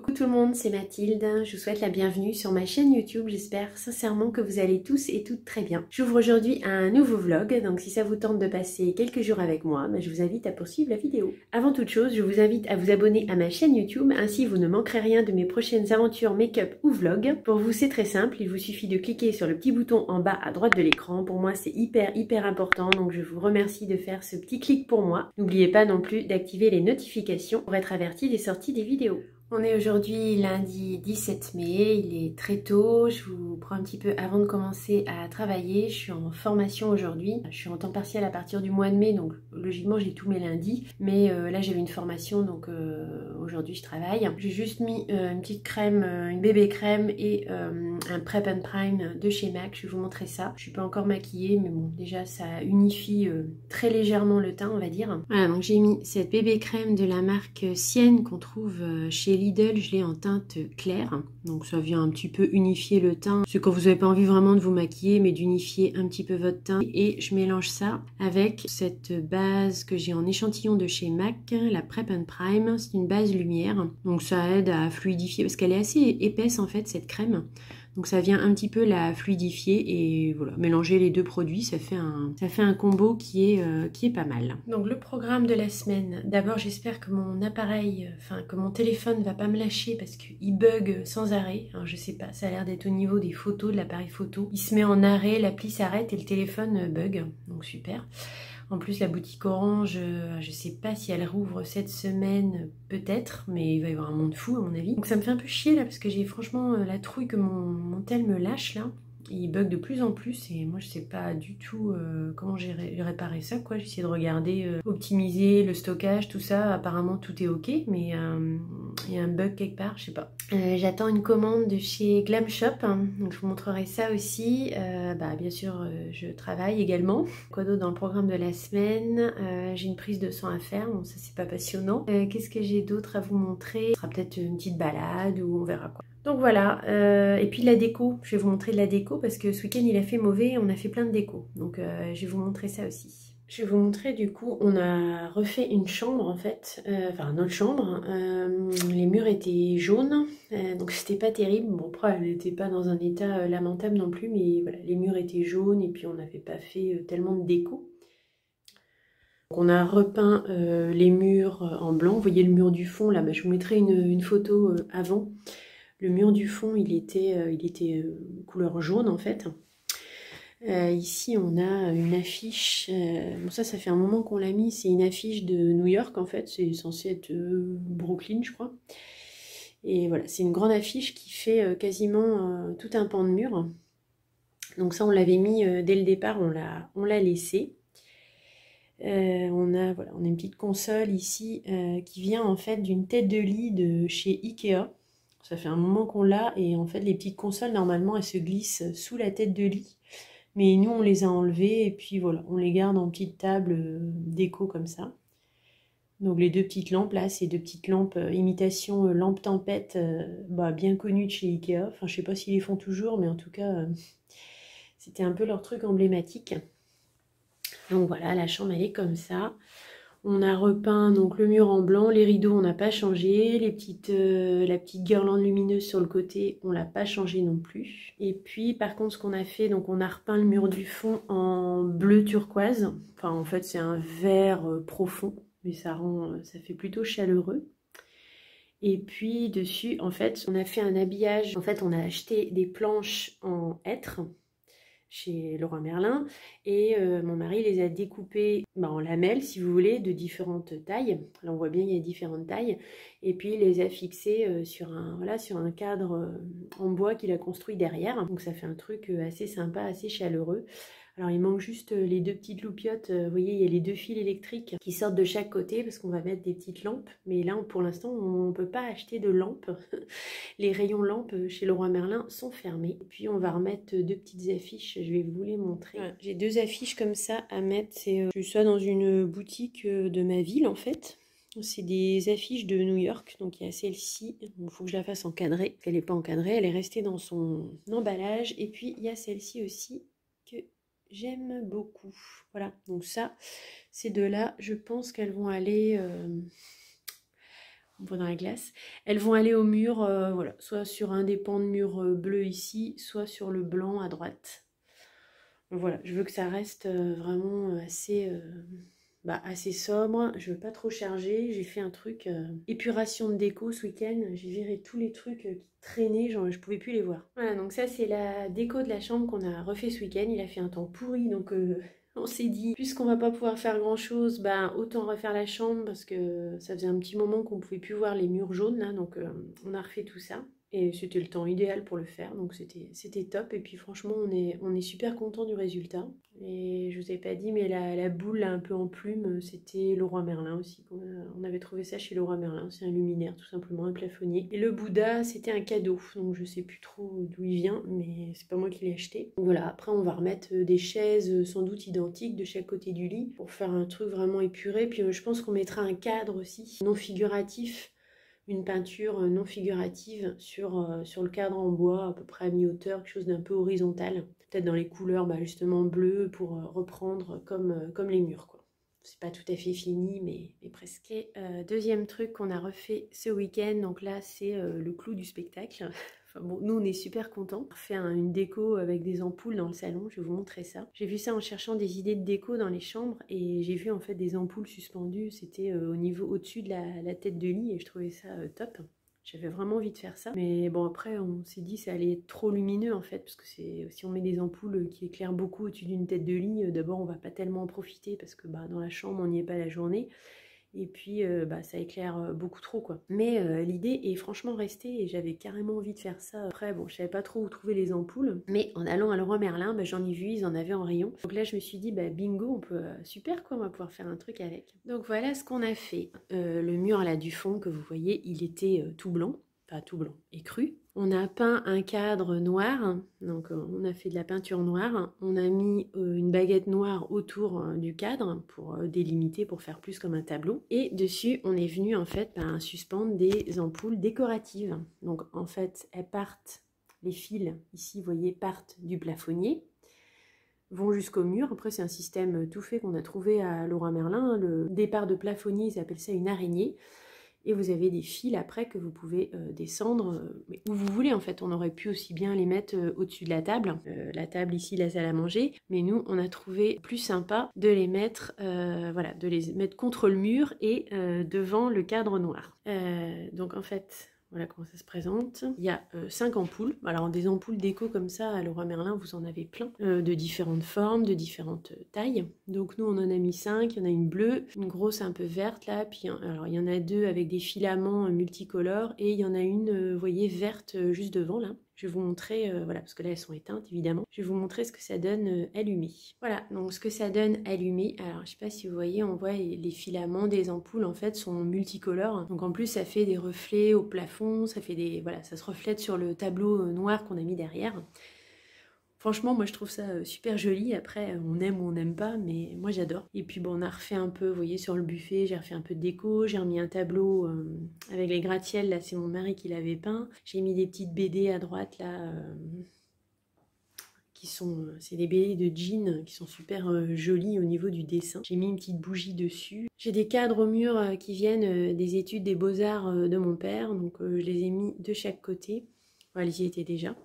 Coucou tout le monde, c'est Mathilde, je vous souhaite la bienvenue sur ma chaîne YouTube, j'espère sincèrement que vous allez tous et toutes très bien. J'ouvre aujourd'hui un nouveau vlog, donc si ça vous tente de passer quelques jours avec moi, je vous invite à poursuivre la vidéo. Avant toute chose, je vous invite à vous abonner à ma chaîne YouTube, ainsi vous ne manquerez rien de mes prochaines aventures make-up ou vlog. Pour vous c'est très simple, il vous suffit de cliquer sur le petit bouton en bas à droite de l'écran, pour moi c'est hyper important, donc je vous remercie de faire ce petit clic pour moi. N'oubliez pas non plus d'activer les notifications pour être averti des sorties des vidéos. On est aujourd'hui lundi 17 mai, il est très tôt, je vous prends un petit peu avant de commencer à travailler, je suis en formation aujourd'hui, je suis en temps partiel à partir du mois de mai, donc logiquement j'ai tous mes lundis, mais là j'avais une formation donc aujourd'hui je travaille. J'ai juste mis une petite crème, une bébé crème et un Prep and Prime de chez MAC, je vais vous montrer ça. Je suis pas encore maquillée mais bon déjà ça unifie très légèrement le teint on va dire. Voilà donc j'ai mis cette bébé crème de la marque Sienne qu'on trouve chez Lidl, je l'ai en teinte claire, donc ça vient un petit peu unifier le teint, c'est quand vous n'avez pas envie vraiment de vous maquiller mais d'unifier un petit peu votre teint. Et je mélange ça avec cette base que j'ai en échantillon de chez MAC, la Prep and Prime, c'est une base lumière, donc ça aide à fluidifier parce qu'elle est assez épaisse en fait cette crème, donc ça vient un petit peu la fluidifier et voilà, mélanger les deux produits, ça fait un combo qui est pas mal. Donc le programme de la semaine, d'abord j'espère que mon appareil, que mon téléphone va pas me lâcher parce qu'il bug sans arrêt. Alors je sais pas, ça a l'air d'être au niveau des photos, de l'appareil photo. Il se met en arrêt, l'appli s'arrête et le téléphone bug, donc super. En plus la boutique Orange, je sais pas si elle rouvre cette semaine, peut-être, mais il va y avoir un monde fou à mon avis. Donc ça me fait un peu chier là parce que j'ai franchement la trouille que mon tel me lâche là. Il bug de plus en plus et moi je sais pas du tout comment j'ai réparé ça quoi. J'ai essayé de regarder, optimiser le stockage, tout ça, apparemment tout est ok mais il y a un bug quelque part, je sais pas. J'attends une commande de chez Glam Shop, donc je vous montrerai ça aussi. Bien sûr je travaille également. Quoi d'autre dans le programme de la semaine, j'ai une prise de sang à faire, bon ça c'est pas passionnant. Qu'est-ce que j'ai d'autre à vous montrer? Ce sera peut-être une petite balade ou on verra quoi. Donc voilà, et puis la déco, je vais vous montrer de la déco parce que ce week-end il a fait mauvais, on a fait plein de déco, donc je vais vous montrer ça aussi. Je vais vous montrer du coup, on a refait une chambre en fait, notre chambre, les murs étaient jaunes, donc c'était pas terrible, bon après elle n'était pas dans un état lamentable non plus, mais voilà, les murs étaient jaunes et puis on n'avait pas fait tellement de déco. Donc on a repeint les murs en blanc, vous voyez le mur du fond là, je vous mettrai une photo avant. Le mur du fond, il était couleur jaune en fait. Ici, on a une affiche. Bon, ça fait un moment qu'on l'a mis. C'est une affiche de New York en fait. C'est censé être Brooklyn, je crois. Et voilà, c'est une grande affiche qui fait quasiment tout un pan de mur. Donc ça, on l'avait mis dès le départ. On l'a laissé. On a une petite console ici qui vient en fait d'une tête de lit de chez Ikea. Ça fait un moment qu'on l'a et en fait les petites consoles normalement elles se glissent sous la tête de lit. Mais nous on les a enlevées et puis voilà, on les garde en petite table déco comme ça. Donc les deux petites lampes là, ces deux petites lampes imitation lampe tempête bien connues de chez Ikea. Enfin je sais pas s'ils les font toujours mais en tout cas c'était un peu leur truc emblématique. Donc voilà, la chambre elle est comme ça. On a repeint donc le mur en blanc, les rideaux on n'a pas changé, la petite guirlande lumineuse sur le côté on l'a pas changé non plus. Et puis par contre ce qu'on a fait, donc on a repeint le mur du fond en bleu turquoise. Enfin en fait c'est un vert profond, mais ça fait plutôt chaleureux. Et puis dessus en fait on a fait un habillage, en fait on a acheté des planches en hêtre chez Leroy Merlin et mon mari les a découpées en lamelles si vous voulez de différentes tailles. Là on voit bien il y a différentes tailles et puis il les a fixées sur un cadre en bois qu'il a construit derrière, donc ça fait un truc assez sympa, assez chaleureux. Alors il manque juste les deux petites loupiottes, vous voyez il y a les deux fils électriques qui sortent de chaque côté parce qu'on va mettre des petites lampes, mais là pour l'instant on ne peut pas acheter de lampes. Les rayons lampes chez Leroy Merlin sont fermés. Et puis on va remettre deux petites affiches, je vais vous les montrer. Voilà, j'ai deux affiches comme ça à mettre, j'ai eu ça dans une boutique de ma ville en fait. C'est des affiches de New York, donc il y a celle-ci, il faut que je la fasse encadrer, elle n'est pas encadrée, elle est restée dans son emballage, et puis il y a celle-ci aussi que j'aime beaucoup. Voilà, donc ça, ces deux-là, je pense qu'elles vont aller on voit dans la glace. Elles vont aller au mur, voilà, soit sur un des pans de mur bleu ici, soit sur le blanc à droite. Donc voilà, je veux que ça reste vraiment assez sobre. Je veux pas trop charger. J'ai fait un truc épuration de déco ce week-end. J'ai viré tous les trucs qui traînaient, genre je pouvais plus les voir. Voilà, donc ça c'est la déco de la chambre qu'on a refait ce week-end. Il a fait un temps pourri, donc on s'est dit, puisqu'on va pas pouvoir faire grand chose, ben autant refaire la chambre parce que ça faisait un petit moment qu'on pouvait plus voir les murs jaunes là, donc on a refait tout ça. Et c'était le temps idéal pour le faire, donc c'était top. Et puis franchement, on est super content du résultat. Et je vous ai pas dit, mais la boule là, un peu en plume, c'était Leroy Merlin aussi. On avait trouvé ça chez Leroy Merlin, c'est un luminaire tout simplement, un plafonnier. Et le Bouddha, c'était un cadeau, donc je sais plus trop d'où il vient, mais c'est pas moi qui l'ai acheté. Donc voilà, après on va remettre des chaises sans doute identiques de chaque côté du lit pour faire un truc vraiment épuré. Puis je pense qu'on mettra un cadre aussi, non figuratif, une peinture non figurative sur le cadre en bois, à peu près à mi-hauteur, quelque chose d'un peu horizontal. Peut-être dans les couleurs justement bleues pour reprendre comme les murs, quoi. C'est pas tout à fait fini, mais presque. Et deuxième truc qu'on a refait ce week-end, donc là c'est le clou du spectacle. Enfin bon, nous on est super contents. On a fait une déco avec des ampoules dans le salon, je vais vous montrer ça. J'ai vu ça en cherchant des idées de déco dans les chambres et j'ai vu en fait des ampoules suspendues, c'était au-dessus de la tête de lit et je trouvais ça top. J'avais vraiment envie de faire ça. Mais bon, après, on s'est dit que ça allait être trop lumineux en fait, parce que si on met des ampoules qui éclairent beaucoup au-dessus d'une tête de lit, d'abord on va pas tellement en profiter parce que dans la chambre on n'y est pas la journée. Et puis ça éclaire beaucoup trop quoi. Mais l'idée est franchement restée et j'avais carrément envie de faire ça. Après bon, je savais pas trop où trouver les ampoules, mais en allant à Leroy Merlin, j'en ai vu, ils en avaient en rayon. Donc là je me suis dit bingo, on peut super quoi, on va pouvoir faire un truc avec. Donc voilà ce qu'on a fait. Le mur là du fond que vous voyez, il était tout blanc, pas tout blanc, écru. On a peint un cadre noir, donc on a fait de la peinture noire. On a mis une baguette noire autour du cadre pour délimiter, pour faire plus comme un tableau. Et dessus, on est venu en fait suspendre des ampoules décoratives. Donc en fait, elles partent, les fils ici, vous voyez, partent du plafonnier, vont jusqu'au mur. Après, c'est un système tout fait qu'on a trouvé à Leroy Merlin. Le départ de plafonnier, ils appellent ça une araignée. Et vous avez des fils après que vous pouvez descendre où vous voulez en fait. On aurait pu aussi bien les mettre au-dessus de la table ici, la salle à manger. Mais nous, on a trouvé plus sympa de les mettre, de les mettre contre le mur et devant le cadre noir. Donc en fait, voilà comment ça se présente. Il y a 5 ampoules. Alors des ampoules déco comme ça, à Leroy Merlin, vous en avez plein, de différentes formes, de différentes tailles. Donc nous, on en a mis 5. Il y en a une bleue, une grosse un peu verte là. Puis alors il y en a 2 avec des filaments multicolores et il y en a une, vous voyez, verte juste devant là. Je vais vous montrer, voilà, parce que là elles sont éteintes évidemment. Je vais vous montrer ce que ça donne allumé. Voilà, donc ce que ça donne allumé. Alors je sais pas si vous voyez, on voit les filaments des ampoules en fait sont multicolores. Donc en plus ça fait des reflets au plafond, ça fait ça se reflète sur le tableau noir qu'on a mis derrière. Franchement, moi je trouve ça super joli. Après, on aime ou on n'aime pas, mais moi j'adore. Et puis bon, on a refait un peu, vous voyez, sur le buffet, j'ai refait un peu de déco, j'ai remis un tableau avec les gratte-ciels, là c'est mon mari qui l'avait peint. J'ai mis des petites BD à droite là, c'est des BD de jeans qui sont super jolies au niveau du dessin. J'ai mis une petite bougie dessus. J'ai des cadres au mur qui viennent des études des beaux-arts de mon père, donc je les ai mis de chaque côté. Voilà, ils y étaient déjà.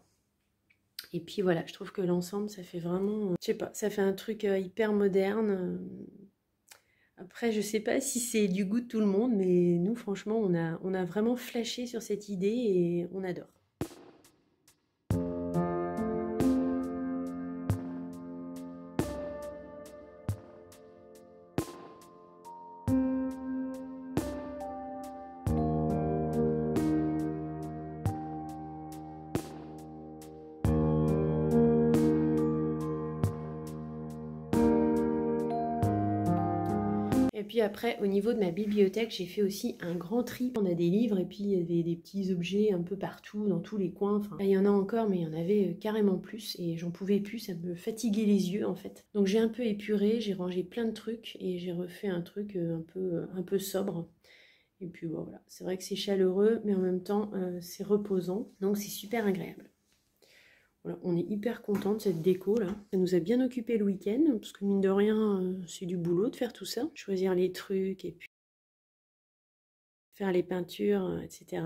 Et puis voilà, je trouve que l'ensemble, ça fait vraiment, je sais pas, ça fait un truc hyper moderne. Après, je sais pas si c'est du goût de tout le monde, mais nous, franchement, on a vraiment flashé sur cette idée et on adore. Et puis après, au niveau de ma bibliothèque, j'ai fait aussi un grand tri. On a des livres et puis il y avait des petits objets un peu partout, dans tous les coins. Enfin, là, il y en a encore, mais il y en avait carrément plus et j'en pouvais plus, ça me fatiguait les yeux en fait. Donc j'ai un peu épuré, j'ai rangé plein de trucs et j'ai refait un truc un peu sobre. Et puis bon, voilà, c'est vrai que c'est chaleureux, mais en même temps, c'est reposant. Donc c'est super agréable. Voilà, on est hyper content de cette déco là. Ça nous a bien occupé le week-end, parce que mine de rien, c'est du boulot de faire tout ça. Choisir les trucs et puis faire les peintures, etc.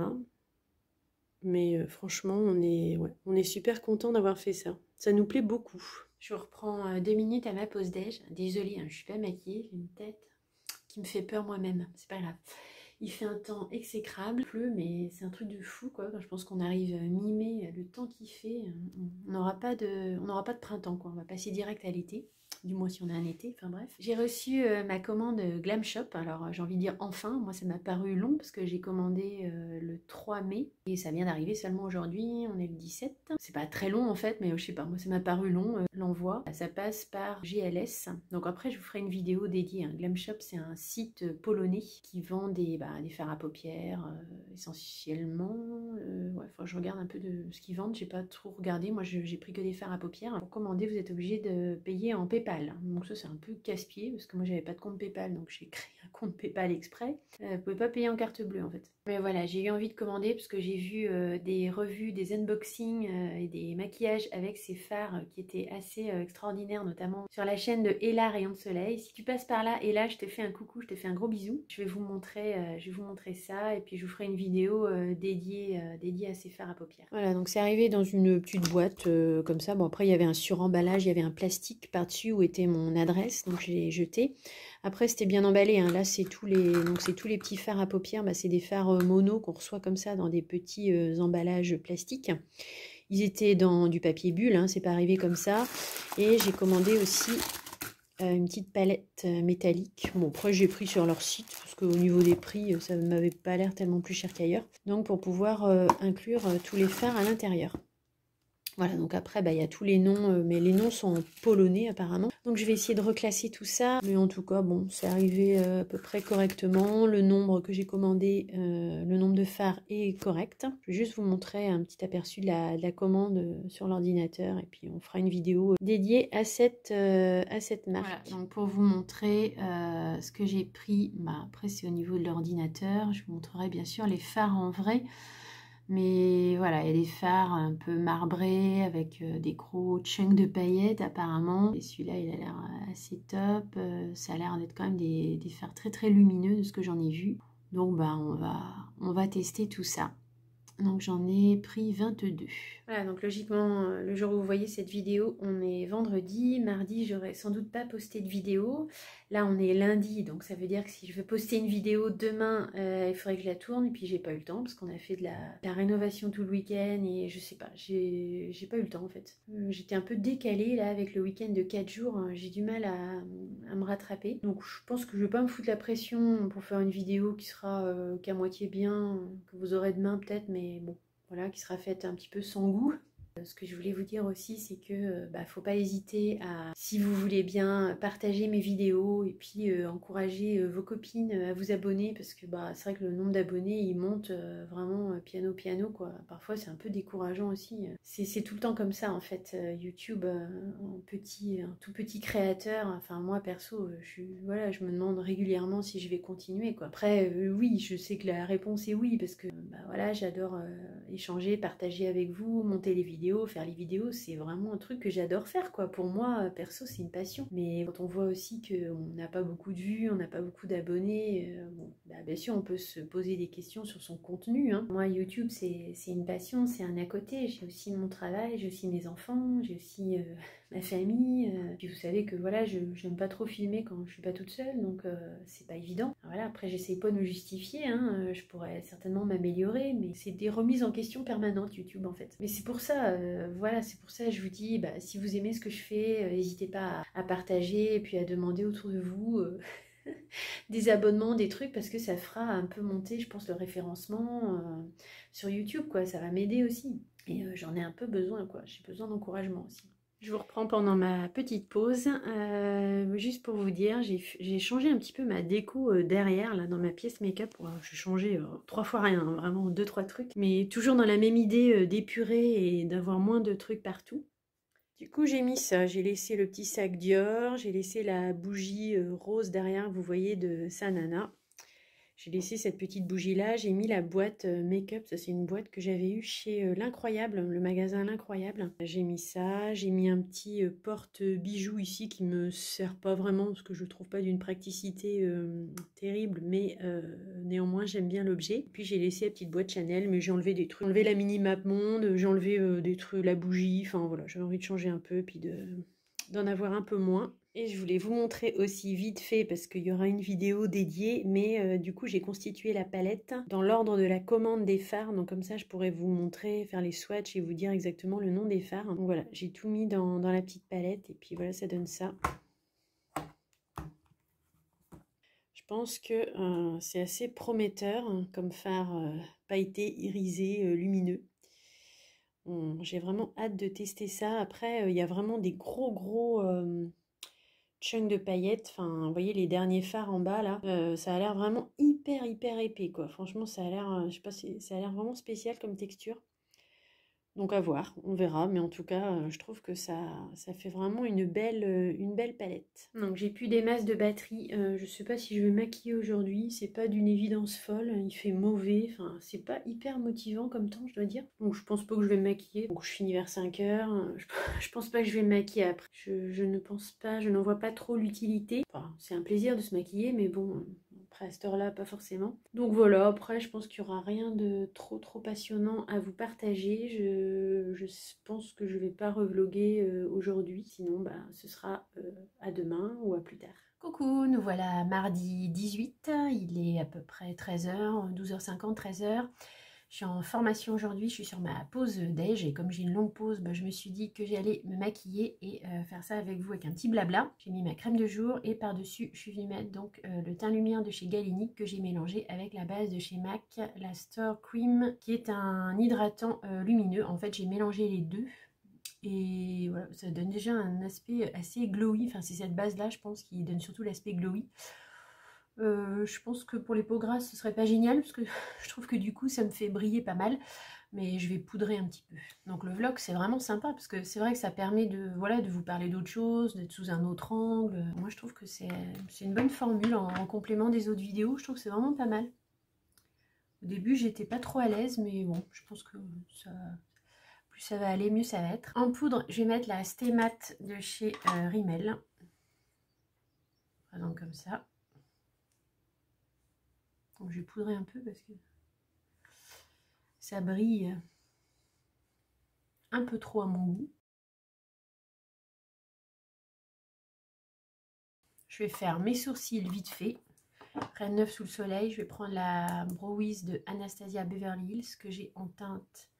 Mais franchement, on est super content d'avoir fait ça. Ça nous plaît beaucoup. Je reprends 2 minutes à ma pause déj. Désolée, hein, je suis pas maquillée, j'ai une tête qui me fait peur moi-même. C'est pas grave. Il fait un temps exécrable, il pleut, mais c'est un truc de fou quoi. Quand je pense qu'on arrive mi-mai, le temps qu'il fait, on n'aura pas de printemps quoi. On va passer direct à l'été. Du moins si on a un été, enfin bref. J'ai reçu ma commande Glam Shop, alors j'ai envie de dire enfin, moi ça m'a paru long parce que j'ai commandé le 3 mai et ça vient d'arriver seulement aujourd'hui, on est le 17. C'est pas très long en fait, mais je sais pas, moi ça m'a paru long l'envoi. Ça passe par GLS, donc après je vous ferai une vidéo dédiée. Hein. Glam Shop c'est un site polonais qui vend des fards à paupières essentiellement. Ouais, faut que je regarde un peu de ce qu'ils vendent, j'ai pas trop regardé, moi j'ai pris que des fards à paupières. Pour commander vous êtes obligé de payer en PayPal. Donc ça c'est un peu casse-pied parce que moi j'avais pas de compte PayPal donc j'ai créé un compte PayPal exprès. Vous pouvez pas payer en carte bleue en fait. Mais voilà, j'ai eu envie de commander parce que j'ai vu des revues, des unboxings et des maquillages avec ces fards qui étaient assez extraordinaires, notamment sur la chaîne de Ella Rayon de Soleil. Si tu passes par là, Ella, je te fais un coucou, je te fais un gros bisou. Je vais vous montrer ça et puis je vous ferai une vidéo dédiée à ces fards à paupières. Voilà, donc c'est arrivé dans une petite boîte comme ça. Bon après il y avait un suremballage, il y avait un plastique par-dessus où était mon adresse, donc je l'ai jeté. Après c'était bien emballé, hein. Là c'est tous les petits fards à paupières, c'est des fards mono qu'on reçoit comme ça dans des petits emballages plastiques. Ils étaient dans du papier bulle, hein, c'est pas arrivé comme ça. Et j'ai commandé aussi une petite palette métallique. Bon après j'ai pris sur leur site parce qu'au niveau des prix ça ne m'avait pas l'air tellement plus cher qu'ailleurs. Donc pour pouvoir inclure tous les fards à l'intérieur. Voilà, donc après, il y a tous les noms, mais les noms sont en polonais apparemment. Donc je vais essayer de reclasser tout ça. Mais en tout cas, bon, c'est arrivé à peu près correctement. Le nombre que j'ai commandé, le nombre de fards est correct. Je vais juste vous montrer un petit aperçu de la commande sur l'ordinateur. Et puis on fera une vidéo dédiée à cette marque. Voilà, donc pour vous montrer ce que j'ai pris, après c'est au niveau de l'ordinateur. Je vous montrerai bien sûr les fards en vrai. Mais voilà, il y a des fards un peu marbrés avec des gros chunks de paillettes apparemment. Et celui-là, il a l'air assez top. Ça a l'air d'être quand même des fards très très lumineux de ce que j'en ai vu. Donc on va tester tout ça. Donc j'en ai pris 22. Voilà, donc logiquement, le jour où vous voyez cette vidéo, on est vendredi. Mardi, j'aurais sans doute pas posté de vidéo. Là, on est lundi, donc ça veut dire que si je veux poster une vidéo demain, il faudrait que je la tourne. Et puis j'ai pas eu le temps parce qu'on a fait de la rénovation tout le week-end et je sais pas, j'ai pas eu le temps en fait. J'étais un peu décalée là avec le week-end de 4 jours. J'ai du mal à me rattraper. Donc je pense que je vais pas me foutre la pression pour faire une vidéo qui sera qu'à moitié bien, que vous aurez demain peut-être, mais bon, voilà, qui sera faite un petit peu sans goût. Ce que je voulais vous dire aussi, c'est que faut pas hésiter à, si vous voulez bien, partager mes vidéos et puis encourager vos copines à vous abonner parce que c'est vrai que le nombre d'abonnés il monte vraiment piano quoi. Parfois c'est un peu décourageant aussi. C'est tout le temps comme ça en fait. YouTube, un tout petit créateur. Enfin moi perso, je me demande régulièrement si je vais continuer quoi. Après oui, je sais que la réponse est oui parce que voilà, j'adore échanger, partager avec vous, monter les vidéos. Faire les vidéos, c'est vraiment un truc que j'adore faire quoi. Pour moi, perso, c'est une passion. Mais quand on voit aussi qu'on n'a pas beaucoup de vues, on n'a pas beaucoup d'abonnés, bien sûr, on peut se poser des questions sur son contenu. Hein. Moi, YouTube, c'est une passion, c'est un à côté. J'ai aussi mon travail, j'ai aussi mes enfants, j'ai aussi ma famille. Puis vous savez que voilà, je n'aime pas trop filmer quand je suis pas toute seule, donc c'est pas évident. Alors voilà, après, j'essaie pas de me justifier, hein, je pourrais certainement m'améliorer, mais c'est des remises en question permanentes YouTube en fait. Mais c'est pour ça, voilà, c'est pour ça que je vous dis, si vous aimez ce que je fais, n'hésitez pas à partager et puis à demander autour de vous des abonnements, des trucs, parce que ça fera un peu monter, je pense, le référencement sur YouTube, quoi. Ça va m'aider aussi. Et j'en ai un peu besoin, quoi. J'ai besoin d'encouragement aussi. Je vous reprends pendant ma petite pause, juste pour vous dire, j'ai changé un petit peu ma déco derrière, là, dans ma pièce make-up. J'ai changé 3 fois rien, hein, vraiment 2-3 trucs, mais toujours dans la même idée d'épurer et d'avoir moins de trucs partout. Du coup, j'ai mis ça, j'ai laissé le petit sac Dior, j'ai laissé la bougie rose derrière, vous voyez, de Sanana. J'ai laissé cette petite bougie là, j'ai mis la boîte make-up, ça c'est une boîte que j'avais eue chez L'Incroyable, le magasin L'Incroyable. J'ai mis ça, j'ai mis un petit porte-bijoux ici qui me sert pas vraiment parce que je trouve pas d'une praticité terrible, mais néanmoins j'aime bien l'objet. Puis j'ai laissé la petite boîte Chanel, mais j'ai enlevé des trucs, j'ai enlevé la mini map monde, j'ai enlevé des trucs, la bougie, enfin voilà, j'avais envie de changer un peu, puis d'en avoir un peu moins. Et je voulais vous montrer aussi vite fait, parce qu'il y aura une vidéo dédiée, mais du coup j'ai constitué la palette dans l'ordre de la commande des fards, donc comme ça je pourrais vous montrer, faire les swatchs et vous dire exactement le nom des fards. Donc voilà, j'ai tout mis dans la petite palette, et puis voilà, ça donne ça. Je pense que c'est assez prometteur comme fard pailleté, irisé, lumineux. J'ai vraiment hâte de tester ça. Après, il y a vraiment des gros chunk de paillettes, enfin vous voyez les derniers fards en bas là, ça a l'air vraiment hyper épais quoi, franchement ça a l'air, je sais pas, ça a l'air vraiment spécial comme texture. Donc à voir, on verra, mais en tout cas, je trouve que ça fait vraiment une belle palette. Donc j'ai plus des masses de batterie, je sais pas si je vais maquiller aujourd'hui, c'est pas d'une évidence folle, il fait mauvais, enfin c'est pas hyper motivant comme temps je dois dire. Donc je pense pas que je vais me maquiller, donc je finis vers 5 h, je pense pas que je vais me maquiller après. Je ne pense pas, je n'en vois pas trop l'utilité. Enfin, c'est un plaisir de se maquiller, mais bon, après à cette heure-là, pas forcément. Donc voilà, après je pense qu'il n'y aura rien de trop passionnant à vous partager. Je pense que je vais pas revloguer aujourd'hui, sinon bah, ce sera à demain ou à plus tard. Coucou, nous voilà mardi 18, il est à peu près 13 h, 12h50, 13 h. Je suis en formation aujourd'hui, je suis sur ma pause déj et comme j'ai une longue pause, bah, je me suis dit que j'allais me maquiller et faire ça avec vous avec un petit blabla. J'ai mis ma crème de jour et par-dessus, je suis venue mettre donc le teint lumière de chez Galinic que j'ai mélangé avec la base de chez MAC, la Store Cream, qui est un hydratant lumineux. En fait, j'ai mélangé les deux. Et voilà, ça donne déjà un aspect assez glowy, enfin c'est cette base là je pense qui donne surtout l'aspect glowy. Je pense que pour les peaux grasses ce serait pas génial parce que je trouve que du coup ça me fait briller pas mal, mais je vais poudrer un petit peu. Donc le vlog c'est vraiment sympa parce que c'est vrai que ça permet de, voilà, de vous parler d'autre chose, d'être sous un autre angle. Moi je trouve que c'est une bonne formule en complément des autres vidéos, je trouve que c'est vraiment pas mal. Au début j'étais pas trop à l'aise, mais bon je pense que ça... plus ça va aller, mieux ça va être. En poudre, je vais mettre la Stay Matte de chez Rimmel. Donc comme ça. Donc je vais poudrer un peu parce que ça brille un peu trop à mon goût. Je vais faire mes sourcils vite fait. Reine neuve sous le soleil. Je vais prendre la Brow Wiz de Anastasia Beverly Hills que j'ai en teinte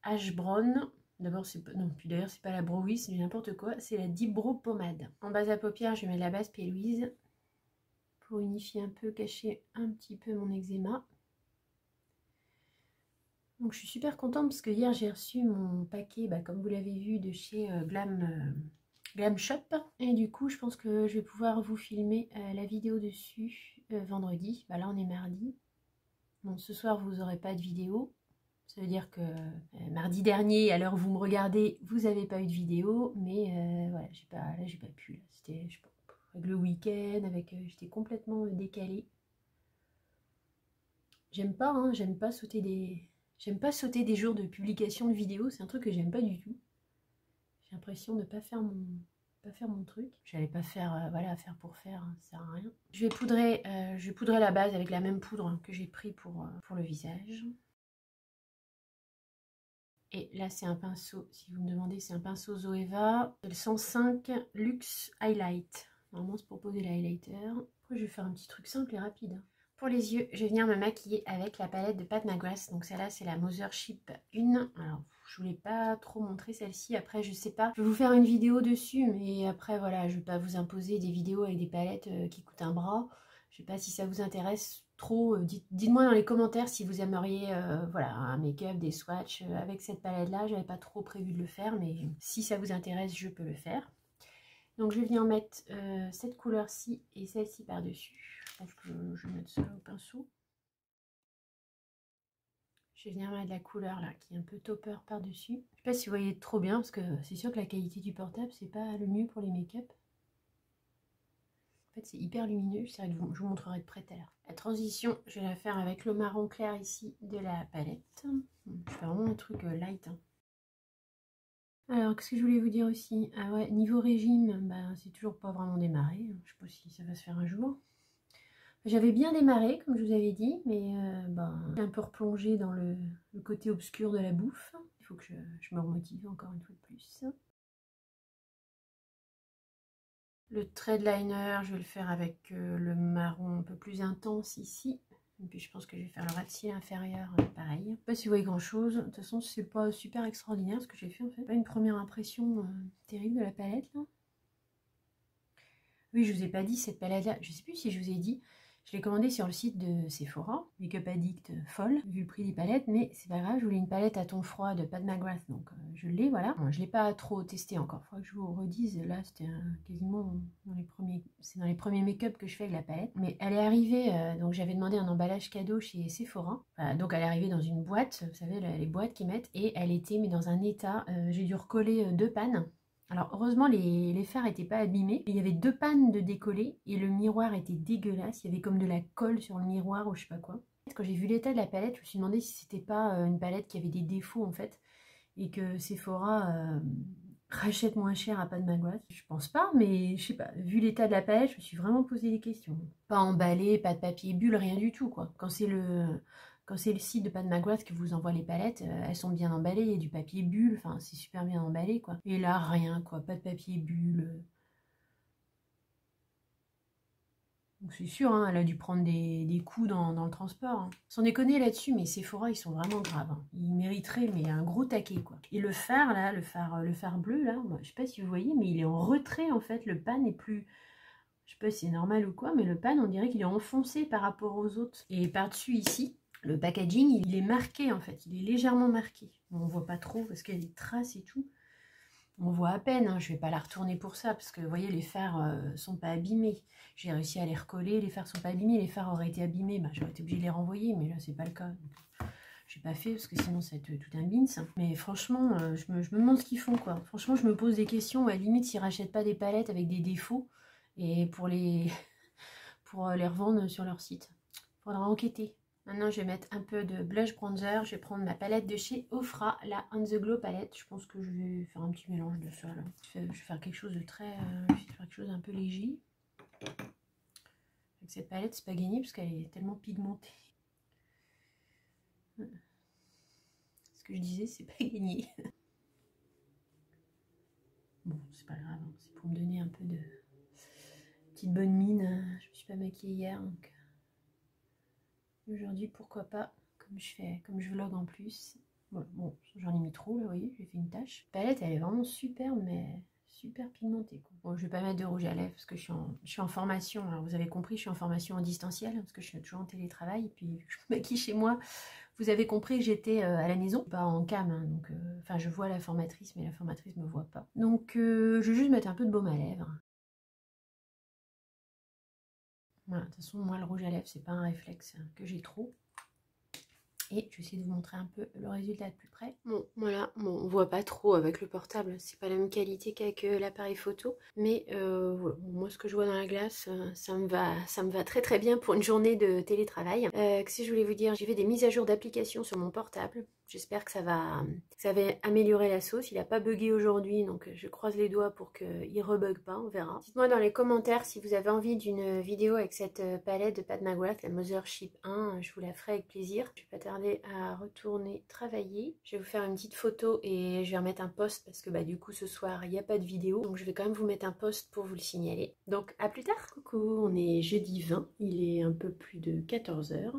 Ash Brown. D'abord, c'est pas... Non, puis d'ailleurs, c'est pas la Brow Wiz, c'est n'importe quoi. C'est la Deep Brow Pommade. En base à paupières, je vais mettre la base P. Louise pour unifier un peu, cacher un petit peu mon eczéma. Donc je suis super contente parce que hier j'ai reçu mon paquet, bah, comme vous l'avez vu, de chez Glam Shop. Et du coup je pense que je vais pouvoir vous filmer la vidéo dessus vendredi. Bah, là on est mardi. Bon, ce soir vous n'aurez pas de vidéo. Ça veut dire que mardi dernier, à l'heure où vous me regardez, vous n'avez pas eu de vidéo. Mais voilà, j'ai pas pu. C'était avec le week-end, j'étais complètement décalée. J'aime pas, hein, j'aime pas sauter des jours de publication de vidéos, c'est un truc que j'aime pas du tout. J'ai l'impression de ne pas faire mon truc. Je n'allais pas faire, voilà, faire pour faire, ça sert à rien. Je vais poudrer la base avec la même poudre que j'ai pris pour le visage. Et là, c'est un pinceau, si vous me demandez, c'est un pinceau Zoeva. C'est le 105 Luxe Highlight. Normalement, c'est pour poser l'highlighter. Après, je vais faire un petit truc simple et rapide. Pour les yeux, je vais venir me maquiller avec la palette de Pat McGrath. Donc celle-là, c'est la Mothership 1. Alors, je voulais pas trop montrer celle-ci. Après, je sais pas. Je vais vous faire une vidéo dessus. Mais après, voilà, je vais pas vous imposer des vidéos avec des palettes qui coûtent un bras. Je sais pas si ça vous intéresse trop. Dites-moi dans les commentaires si vous aimeriez voilà, un make-up, des swatchs avec cette palette-là. J'avais pas trop prévu de le faire. Mais si ça vous intéresse, je peux le faire. Donc je vais venir mettre cette couleur-ci et celle-ci par-dessus. Je pense que je vais mettre ça au pinceau. Je vais venir mettre la couleur là qui est un peu topper par-dessus. Je sais pas si vous voyez trop bien parce que c'est sûr que la qualité du portable c'est pas le mieux pour les make-up. En fait, c'est hyper lumineux, je vous montrerai de près tout à l'heure. La transition, je vais la faire avec le marron clair ici de la palette. Je fais vraiment un truc light. Hein. Alors, qu'est-ce que je voulais vous dire aussi? Ah ouais, niveau régime, bah, c'est toujours pas vraiment démarré. Je sais pas si ça va se faire un jour. J'avais bien démarré, comme je vous avais dit, mais j'ai un peu replongé dans le côté obscur de la bouffe. Il faut que je me remotive encore une fois de plus. Le trade liner, je vais le faire avec le marron un peu plus intense ici. Et puis je pense que je vais faire le ras de cils inférieur, pareil. Je sais pas si vous voyez grand chose. De toute façon, c'est pas super extraordinaire ce que j'ai fait en fait. Pas une première impression terrible de la palette là. Oui, je vous ai pas dit cette palette là. Je sais plus si je vous ai dit. Je l'ai commandée sur le site de Sephora, Makeup Addict folle, vu le prix des palettes, mais c'est pas grave, je voulais une palette à ton froid de Pat McGrath, donc je l'ai, voilà. Bon, je l'ai pas trop testé encore, il faudra que je vous redise, là c'était quasiment dans les premiers make-up que je fais avec la palette, mais elle est arrivée, donc j'avais demandé un emballage cadeau chez Sephora, voilà, donc elle est arrivée dans une boîte, vous savez, les boîtes qu'ils mettent, et elle était mais dans un état, j'ai dû recoller 2 pannes. Alors heureusement les fards n'étaient pas abîmés, il y avait 2 pannes de décollé et le miroir était dégueulasse, il y avait comme de la colle sur le miroir ou je sais pas quoi. Quand j'ai vu l'état de la palette, je me suis demandé si c'était pas une palette qui avait des défauts en fait et que Sephora rachète moins cher à Pat McGrath. Je pense pas, mais je sais pas, vu l'état de la palette, je me suis vraiment posé des questions. Pas emballé, pas de papier bulle, rien du tout quoi. Quand c'est le site de Pat McGrath qui vous envoie les palettes, elles sont bien emballées, il y a du papier bulle, enfin c'est super bien emballé quoi. Et là rien quoi, pas de papier bulle. Donc c'est sûr, hein, elle a dû prendre des coups dans le transport. Hein. Sans déconner là-dessus, mais Sephora ils sont vraiment graves. Hein. Ils mériteraient mais un gros taquet quoi. Et le fard là, le fard bleu là, moi, je sais pas si vous voyez, mais il est en retrait en fait. Le pan est plus, je sais pas si c'est normal ou quoi, mais le pan on dirait qu'il est enfoncé par rapport aux autres. Et par-dessus ici. Le packaging, il est marqué en fait, il est légèrement marqué. On ne voit pas trop parce qu'il y a des traces et tout. On voit à peine, hein. Je ne vais pas la retourner pour ça parce que vous voyez, les fards sont pas abîmés. J'ai réussi à les recoller, les fards sont pas abîmés. Les fards auraient été abîmés, bah, j'aurais été obligée de les renvoyer, mais là c'est pas le cas. Je n'ai pas fait parce que sinon ça va être tout un bins. Mais franchement, je me demande ce qu'ils font quoi. Franchement, je me pose des questions. À la limite, s'ils rachètent pas des palettes avec des défauts et pour les revendre sur leur site. Faudra enquêter. Maintenant, je vais mettre un peu de blush bronzer. Je vais prendre ma palette de chez Ofra, la On The Glow palette. Je pense que je vais faire un petit mélange de ça. Là. Je vais faire quelque chose de très... je vais faire quelque chose d'un peu léger. Avec cette palette, c'est pas gagné parce qu'elle est tellement pigmentée. Ce que je disais, c'est pas gagné. Bon, c'est pas grave. Hein. C'est pour me donner un peu de petite bonne mine. Je me suis pas maquillée hier, donc... Aujourd'hui, pourquoi pas, comme je vlog en plus. Bon, j'en ai mis trop, là, vous voyez, j'ai fait une tache. La palette, elle est vraiment superbe, mais super pigmentée, quoi. Bon, je vais pas mettre de rouge à lèvres, parce que je suis en formation. Alors, vous avez compris, je suis en formation en distanciel, parce que je suis toujours en télétravail, et puis, vu que je me maquille chez moi, vous avez compris que j'étais à la maison, pas en cam, hein, donc, enfin, je vois la formatrice, mais la formatrice me voit pas. Donc, je vais juste mettre un peu de baume à lèvres. Voilà, de toute façon, moi, le rouge à lèvres, c'est pas un réflexe que j'ai trop. Et je vais essayer de vous montrer un peu le résultat de plus près. Bon, voilà, bon, on voit pas trop avec le portable, c'est pas la même qualité qu'avec l'appareil photo. Mais voilà, moi, ce que je vois dans la glace, ça me va très très bien pour une journée de télétravail. Qu'est-ce que je voulais vous dire? J'ai fait des mises à jour d'applications sur mon portable. J'espère que ça va améliorer la sauce. Il n'a pas bugué aujourd'hui, donc je croise les doigts pour qu'il ne rebug pas, on verra. Dites-moi dans les commentaires si vous avez envie d'une vidéo avec cette palette de Pat McGrath, la Mothership 1, je vous la ferai avec plaisir. Je vais pas tarder à retourner travailler. Je vais vous faire une petite photo et je vais remettre un post parce que bah, du coup ce soir il n'y a pas de vidéo. Donc je vais quand même vous mettre un post pour vous le signaler. Donc à plus tard. Coucou, on est jeudi 20, il est un peu plus de 14 h.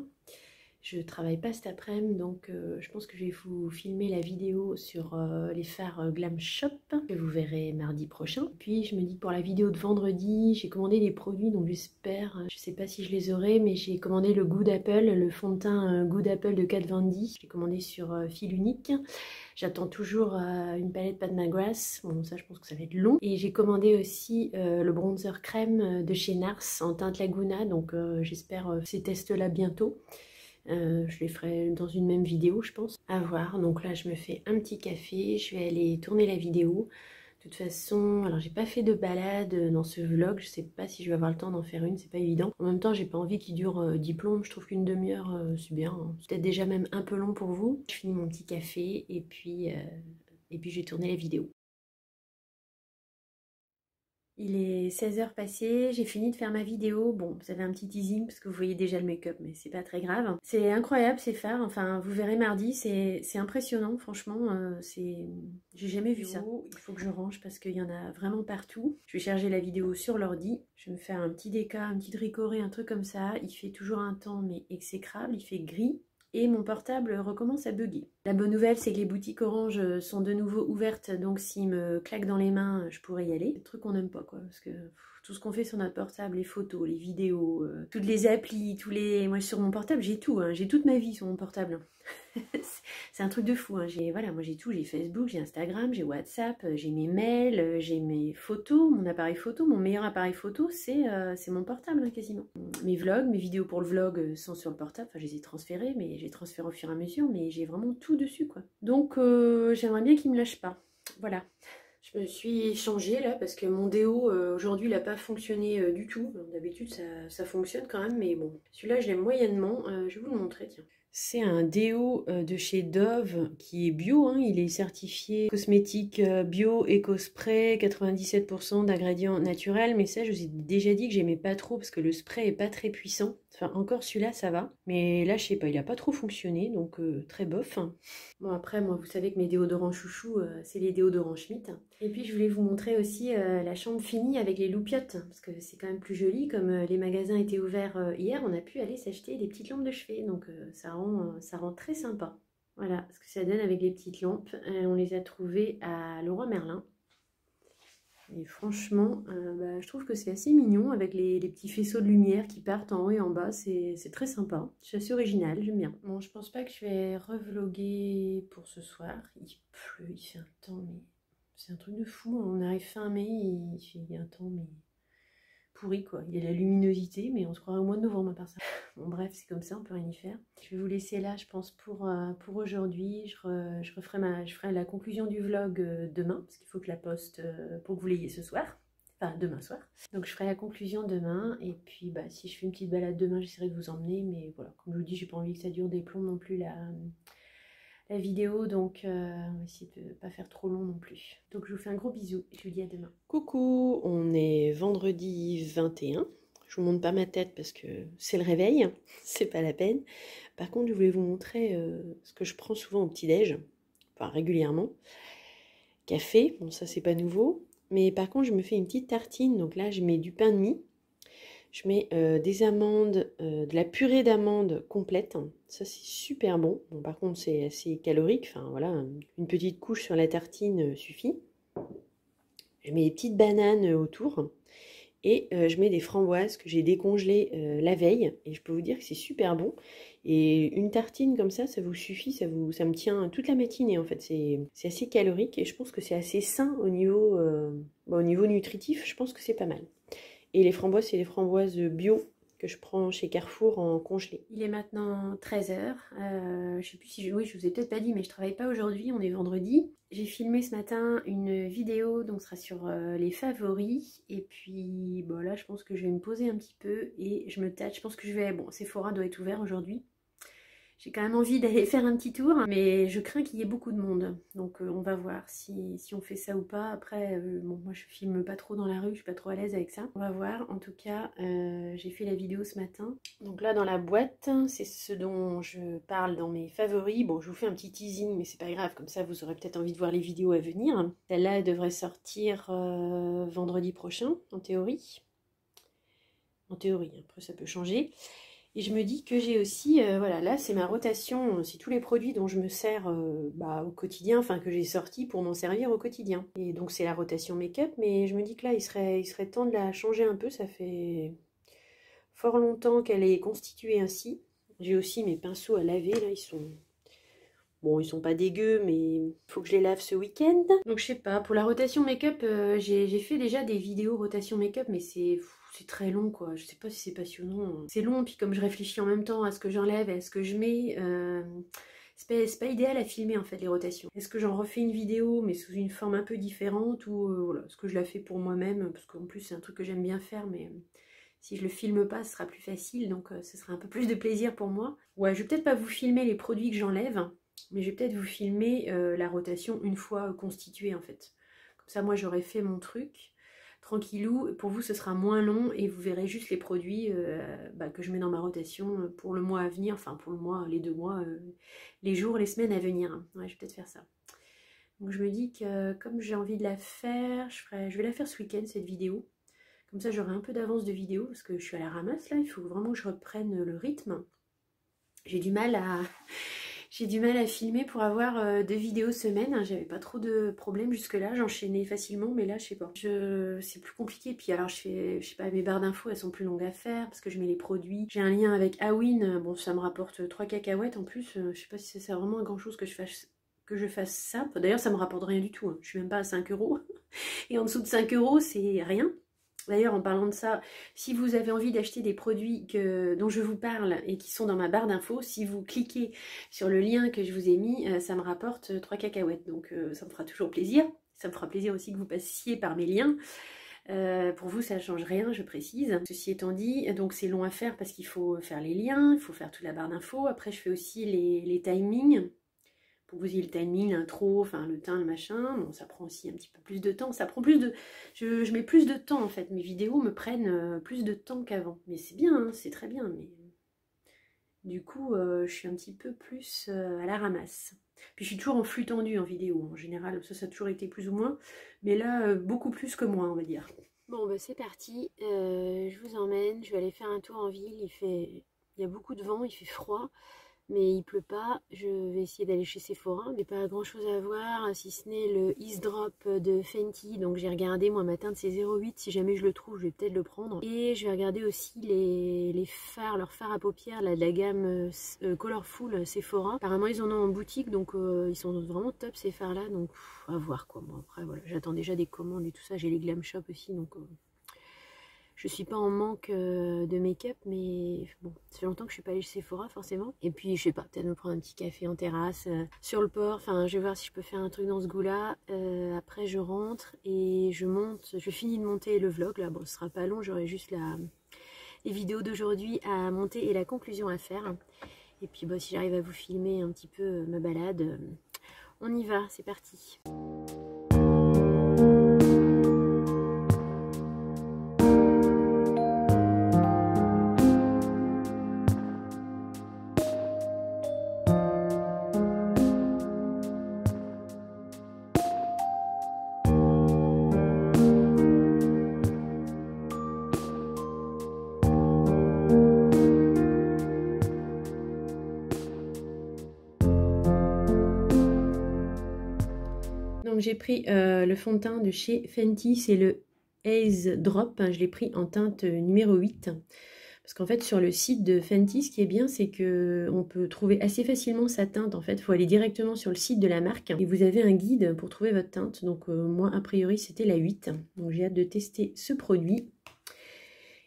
Je travaille pas cet après-midi, donc je pense que je vais vous filmer la vidéo sur les fards Glam Shop que vous verrez mardi prochain. Puis je me dis pour la vidéo de vendredi, j'ai commandé des produits, donc j'espère, je sais pas si je les aurai, mais j'ai commandé le Good Apple, le fond de teint Good Apple de Kat Von D. J'ai commandé sur fil unique. J'attends toujours une palette Pat McGrath, bon ça je pense que ça va être long. Et j'ai commandé aussi le bronzer crème de chez Nars en teinte Laguna, donc j'espère ces tests là bientôt. Je les ferai dans une même vidéo je pense. À voir, donc là je me fais un petit café, je vais aller tourner la vidéo. De De toute façon, alors j'ai pas fait de balade dans ce vlog, je sais pas si je vais avoir le temps d'en faire une, c'est pas évident. En même temps, j'ai pas envie qu'il dure 10 plombes, je trouve qu'une demi-heure c'est bien, hein. C'est peut-être déjà même un peu long pour vous. Je finis mon petit café et puis je vais tourner la vidéo. Il est 16h passé, j'ai fini de faire ma vidéo. Bon, vous avez un petit teasing parce que vous voyez déjà le make-up, mais c'est pas très grave. C'est incroyable ces fards, enfin vous verrez mardi, c'est impressionnant, franchement, j'ai jamais vu ça. Il faut que je range parce qu'il y en a vraiment partout. Je vais charger la vidéo sur l'ordi, je vais me faire un petit déca, un petit tricoré, un truc comme ça. Il fait toujours un temps mais exécrable, il fait gris. Et mon portable recommence à bugger. La bonne nouvelle, c'est que les boutiques Orange sont de nouveau ouvertes, donc s'il me claque dans les mains, je pourrais y aller. C'est le truc qu'on n'aime pas, quoi, parce que tout ce qu'on fait sur notre portable, les photos, les vidéos, toutes les applis, Moi, sur mon portable, j'ai tout, hein, j'ai toute ma vie sur mon portable. C'est un truc de fou, hein. Voilà, moi j'ai tout, j'ai Facebook, j'ai Instagram, j'ai WhatsApp, j'ai mes mails, j'ai mes photos, mon appareil photo, mon meilleur appareil photo, c'est mon portable, hein, quasiment. Mes vlogs, mes vidéos pour le vlog sont sur le portable, enfin je les ai transférées, mais j'ai transféré au fur et à mesure, mais j'ai vraiment tout dessus, quoi. Donc j'aimerais bien qu'il me lâche pas, voilà. Je me suis changée là parce que mon déo aujourd'hui il n'a pas fonctionné du tout. D'habitude ça fonctionne quand même, mais bon, celui-là je l'aime moyennement. Je vais vous le montrer, tiens. C'est un déo de chez Dove qui est bio, hein. Il est certifié cosmétique bio, éco-spray, 97% d'ingrédients naturels. Mais ça, je vous ai déjà dit que j'aimais pas trop parce que le spray est pas très puissant. Enfin, encore celui-là, ça va. Mais là, je sais pas, il a pas trop fonctionné, donc très bof. Bon, après, moi, vous savez que mes déodorants chouchou, c'est les déodorants Schmitt. Et puis, je voulais vous montrer aussi la chambre finie avec les loupiottes, parce que c'est quand même plus joli. Comme les magasins étaient ouverts hier, on a pu aller s'acheter des petites lampes de chevet, donc ça rend très sympa. Voilà ce que ça donne avec les petites lampes. On les a trouvées à Leroy Merlin. Et franchement, je trouve que c'est assez mignon avec les petits faisceaux de lumière qui partent en haut et en bas. C'est très sympa. C'est assez original, j'aime bien. Bon, je pense pas que je vais revloguer pour ce soir. Il pleut, il fait un temps, mais c'est un truc de fou. On arrive fin mai, il fait un temps, mais pourri, quoi. Il y a la luminosité, mais on se croirait au mois de novembre à part ça. Bon, bref, c'est comme ça, on peut rien y faire. Je vais vous laisser là, je pense, pour aujourd'hui. Je ferai la conclusion du vlog demain, parce qu'il faut que je la poste pour que vous l'ayez ce soir. Enfin, demain soir. Donc, je ferai la conclusion demain. Et puis, si je fais une petite balade demain, j'essaierai de vous emmener. Mais voilà, comme je vous dis, j'ai pas envie que ça dure des plombs non plus, la vidéo, donc on va essayer de ne pas faire trop long non plus. Donc je vous fais un gros bisou et je vous dis à demain. Coucou, on est vendredi 21. Je vous montre pas ma tête parce que c'est le réveil, c'est pas la peine. Par contre, je voulais vous montrer ce que je prends souvent au petit-déj, enfin régulièrement. Café, bon ça c'est pas nouveau. Mais par contre, je me fais une petite tartine, donc là je mets du pain de mie. Je mets des amandes, de la purée d'amandes complète. Ça, c'est super bon. Bon, par contre, c'est assez calorique. Enfin, voilà, une petite couche sur la tartine suffit. Je mets des petites bananes autour. Et je mets des framboises que j'ai décongelées la veille. Et je peux vous dire que c'est super bon. Et une tartine comme ça vous suffit. Ça me tient toute la matinée, en fait. C'est assez calorique. Et je pense que c'est assez sain au niveau nutritif. Je pense que c'est pas mal. Et les framboises, c'est les framboises bio que je prends chez Carrefour en congelé. Il est maintenant 13h. Je sais plus si oui, je vous ai peut-être pas dit, mais je travaille pas aujourd'hui, on est vendredi. J'ai filmé ce matin une vidéo, donc ce sera sur les favoris. Et puis bon, là, je pense que je vais me poser un petit peu et je me tâte. Je pense que je vais. Bon, Sephora doit être ouvert aujourd'hui. J'ai quand même envie d'aller faire un petit tour, mais je crains qu'il y ait beaucoup de monde. Donc on va voir si on fait ça ou pas. Après, bon, moi je filme pas trop dans la rue, je suis pas trop à l'aise avec ça. On va voir. En tout cas, j'ai fait la vidéo ce matin. Donc là, dans la boîte, c'est ce dont je parle dans mes favoris. Bon, je vous fais un petit teasing, mais c'est pas grave. Comme ça, vous aurez peut-être envie de voir les vidéos à venir. Celle-là, elle devrait sortir vendredi prochain, en théorie. En théorie, après ça peut changer. Et je me dis que j'ai aussi, voilà, là c'est ma rotation, c'est tous les produits dont je me sers au quotidien, enfin que j'ai sortis pour m'en servir au quotidien. Et donc c'est la rotation make-up, mais je me dis que là il serait temps de la changer un peu, ça fait fort longtemps qu'elle est constituée ainsi. J'ai aussi mes pinceaux à laver, là ils sont... Bon, ils sont pas dégueux, mais il faut que je les lave ce week-end. Donc je sais pas, pour la rotation make-up, j'ai fait déjà des vidéos rotation make-up, mais c'est très long, quoi. Je sais pas si c'est passionnant. C'est long, puis comme je réfléchis en même temps à ce que j'enlève et à ce que je mets, c'est pas idéal à filmer en fait les rotations. Est-ce que j'en refais une vidéo mais sous une forme un peu différente ou voilà, est-ce que je la fais pour moi-même parce qu'en plus c'est un truc que j'aime bien faire mais si je le filme pas ce sera plus facile donc ce sera un peu plus de plaisir pour moi. Ouais, je vais peut-être pas vous filmer les produits que j'enlève mais je vais peut-être vous filmer la rotation une fois constituée en fait. Comme ça moi j'aurais fait mon truc tranquillou, pour vous ce sera moins long et vous verrez juste les produits que je mets dans ma rotation pour le mois à venir, enfin pour le mois, les 2 mois, les jours, les semaines à venir. Ouais, je vais peut-être faire ça. Donc je me dis que comme j'ai envie de la faire, je vais la faire ce week-end cette vidéo. Comme ça j'aurai un peu d'avance de vidéo parce que je suis à la ramasse là, il faut vraiment que je reprenne le rythme. J'ai du mal à filmer pour avoir 2 vidéos semaine. J'avais pas trop de problèmes jusque-là, j'enchaînais facilement, mais là, je sais pas. C'est plus compliqué. Puis alors, je sais pas, mes barres d'infos, elles sont plus longues à faire parce que je mets les produits. J'ai un lien avec Awin, bon, ça me rapporte 3 cacahuètes en plus. Je sais pas si ça sert vraiment à grand-chose que je fasse ça. D'ailleurs, ça me rapporte rien du tout. Je suis même pas à 5 €. Et en dessous de 5 €, c'est rien. D'ailleurs, en parlant de ça, si vous avez envie d'acheter des produits dont je vous parle et qui sont dans ma barre d'infos, si vous cliquez sur le lien que je vous ai mis, ça me rapporte 3 cacahuètes. Donc ça me fera toujours plaisir. Ça me fera plaisir aussi que vous passiez par mes liens. Pour vous, ça ne change rien, je précise. Ceci étant dit, donc c'est long à faire parce qu'il faut faire les liens, il faut faire toute la barre d'infos. Après, je fais aussi les timings. Pour que vous ayez le timing, l'intro, enfin le teint, le machin. Bon, ça prend aussi un petit peu plus de temps. Ça prend plus de... Je mets plus de temps en fait. Mes vidéos me prennent plus de temps qu'avant. Mais c'est bien, hein, c'est très bien. Mais du coup, je suis un petit peu plus à la ramasse. Puis je suis toujours en flux tendu en vidéo. En général, ça a toujours été plus ou moins. Mais là, beaucoup plus que moi, on va dire. Bon, bah c'est parti. Je vous emmène. Je vais aller faire un tour en ville. Il y a beaucoup de vent, il fait froid. Mais il pleut pas, je vais essayer d'aller chez Sephora, mais pas grand chose à voir si ce n'est le Ease Drop de Fenty. Donc j'ai regardé, moi ma teinte c'est 08, si jamais je le trouve je vais peut-être le prendre. Et je vais regarder aussi les fards, leurs fards à paupières là, de la gamme Colorful Sephora. Apparemment ils en ont en boutique, donc ils sont vraiment top ces fards là, donc à voir quoi. Bon après voilà, j'attends déjà des commandes et tout ça, j'ai les Glam Shop aussi, donc... Je suis pas en manque de make-up, mais bon, ça fait longtemps que je suis pas allée chez Sephora forcément. Et puis je sais pas, peut-être me prendre un petit café en terrasse, sur le port. Enfin, je vais voir si je peux faire un truc dans ce goût-là. Après, je rentre et je finis de monter le vlog. Là, bon, ce sera pas long, j'aurai juste les vidéos d'aujourd'hui à monter et la conclusion à faire. Et puis, bon, si j'arrive à vous filmer un petit peu ma balade, on y va, c'est parti. Donc j'ai pris le fond de teint de chez Fenty, c'est le Ease Drop, je l'ai pris en teinte numéro 8. Parce qu'en fait sur le site de Fenty, ce qui est bien c'est qu'on peut trouver assez facilement sa teinte. En fait, il faut aller directement sur le site de la marque et vous avez un guide pour trouver votre teinte. Donc moi a priori c'était la 8, donc j'ai hâte de tester ce produit.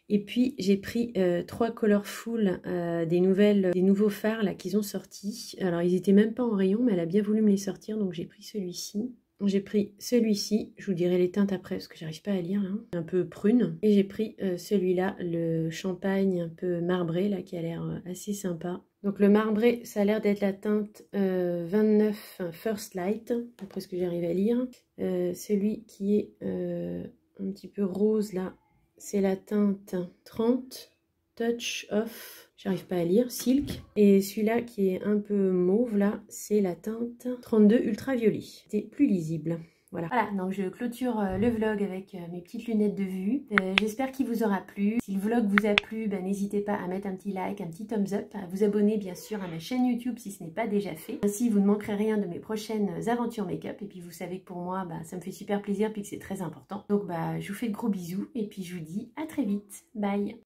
Et puis j'ai pris 3 Colorful, des nouveaux fards là qu'ils ont sortis. Alors ils étaient même pas en rayon, mais elle a bien voulu me les sortir, donc j'ai pris celui-ci. J'ai pris celui-ci, je vous dirai les teintes après parce que j'arrive pas à lire, hein. Un peu prune. Et j'ai pris celui-là, le champagne un peu marbré là qui a l'air assez sympa. Donc le marbré, ça a l'air d'être la teinte 29 First Light, après ce que j'arrive à lire. Celui qui est un petit peu rose là, c'est la teinte 30 Touch of, j'arrive pas à lire, Silk. Et celui-là qui est un peu mauve là, c'est la teinte 32 Ultraviolet. C'est plus lisible. Voilà, donc je clôture le vlog avec mes petites lunettes de vue. J'espère qu'il vous aura plu. Si le vlog vous a plu, n'hésitez pas à mettre un petit like, un petit thumbs up, à vous abonner bien sûr à ma chaîne YouTube si ce n'est pas déjà fait. Ainsi, vous ne manquerez rien de mes prochaines aventures make-up. Et puis vous savez que pour moi, ça me fait super plaisir puis que c'est très important. Donc je vous fais de gros bisous et puis je vous dis à très vite. Bye!